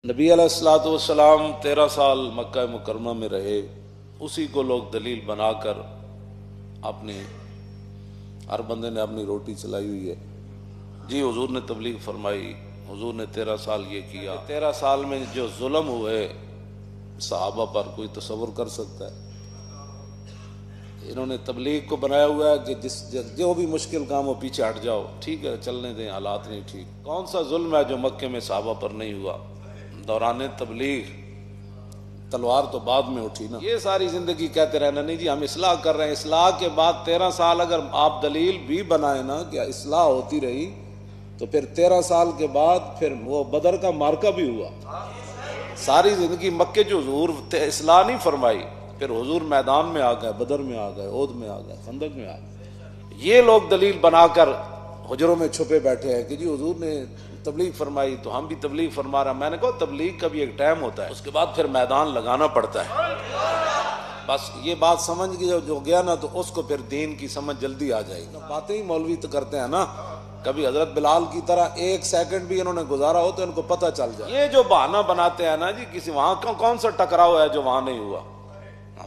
نبی علیہ الصلوۃ والسلام 13 سال مکہ مکرمہ میں رہے، اسی کو لوگ دلیل بنا کر اپنی ہر بندے نے اپنی روٹی چلائی ہوئی ہے۔ جی حضور نے تبلیغ فرمائی، حضور نے 13 سال یہ کیا۔ 13 سال میں جو ظلم ہوئے صحابہ پر کوئی تصور کر سکتا ہے؟ انہوں نے تبلیغ کو بنایا ہوا ہے کہ جو بھی مشکل کام ہو پیچھے ہٹ جاؤ، ٹھیک ہے چلنے دیں، حالات نہیں ٹھیک۔ کون سا ظلم ہے جو مکے میں صحابہ پر نہیں ہوا؟ دوران تبلیغ تلوار تو بعد میں اٹھی نا۔ یہ ساری زندگی کہتے رہنا نہیں جی ہم اصلاح کر رہے ہیں، اصلاح کے بعد 13 سال اگر آپ دلیل بھی بنائے نا کہ اصلاح ہوتی رہی تو پھر 13 سال کے بعد پھر وہ بدر کا مارکا بھی ہوا۔ ساری زندگی مکے جو حضور اصلاح نہیں فرمائی، پھر حضور میدان میں آ گئے، بدر میں آ گئے، احد میں آ گئے، خندق میں آ گئے۔ یہ لوگ دلیل بنا کر حجروں میں چھپے بیٹھے ہیں کہ جی حضور نے تبلیغ فرمائی تو ہم بھی تبلیغ فرما رہے ہیں۔ میں نے کہا تبلیغ کا بھی ایک ٹائم ہوتا ہے، اس کے بعد پھر میدان لگانا پڑتا ہے۔ بس یہ بات سمجھ گیا جو گیا نا تو اس کو پھر دین کی سمجھ جلدی آ جائے گی۔ باتیں ہی مولوی تو کرتے ہیں نا، کبھی حضرت بلال کی طرح ایک سیکنڈ بھی انہوں نے گزارا ہو تو ان کو پتہ چل جائے۔ یہ جو بہانہ بناتے ہیں نا جی کسی وہاں کون سا ٹکراؤ ہے جو وہاں نہیں ہوا؟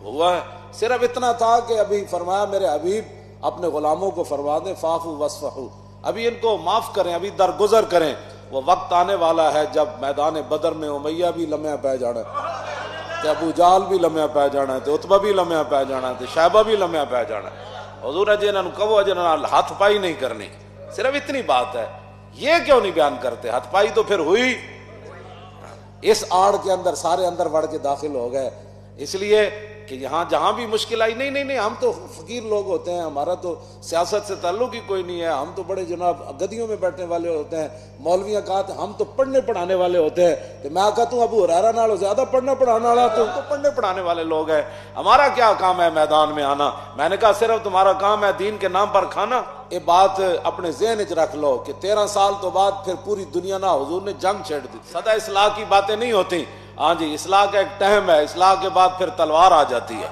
ہوا ہے، صرف اتنا تھا کہ ابھی فرمایا میرے حبیب اپنے غلاموں کو فرما دیں فاعفوا واصفحوا، ابھی ان کو معاف کریں، ابھی درگزر کریں۔ وہ وقت آنے والا ہے جب میدان بدر میں امیہ بھی لمحہ پہ جانا ہے، تے ابو جہل بھی لمحہ پہ جانا ہے، تے عتبہ بھی لمحہ پہ جانا ہے، تے شیبہ بھی لمحہ پہ جانا ہے۔ حضور اجے انہوں کہو اجے ہاتھ پائی نہیں کرنی، صرف اتنی بات ہے۔ یہ کیوں نہیں بیان کرتے؟ ہاتھ پائی تو پھر ہوئی، اس آڑ کے اندر سارے اندر بڑھ کے داخل ہو گئے، اس لیے کہ یہاں جہاں بھی مشکل آئی نہیں ہم تو فقیر لوگ ہوتے ہیں، ہمارا تو سیاست سے تعلق ہی کوئی نہیں ہے، ہم تو بڑے جناب گدیوں میں بیٹھنے والے ہوتے ہیں۔ مولویاں کہا ہم تو پڑھنے پڑھانے والے ہوتے ہیں، تو میں کہتا ہوں ابو ہریرہ نالوں زیادہ پڑھنا پڑھانے والا تو پڑھنے پڑھانے والے لوگ ہیں، ہمارا کیا کام ہے میدان میں آنا؟ میں نے کہا صرف تمہارا کام ہے دین کے نام پر کھانا۔ یہ بات اپنے ذہن وچ رکھ لو کہ 13 سال تو بعد پھر پوری دنیا نہ حضور نے جنگ چھیڑ دی۔ سدا اصلاح کی باتیں نہیں ہوتی، ہاں جی اصلاح کا ایک ٹائم ہے، اصلاح کے بعد پھر تلوار آ جاتی ہے۔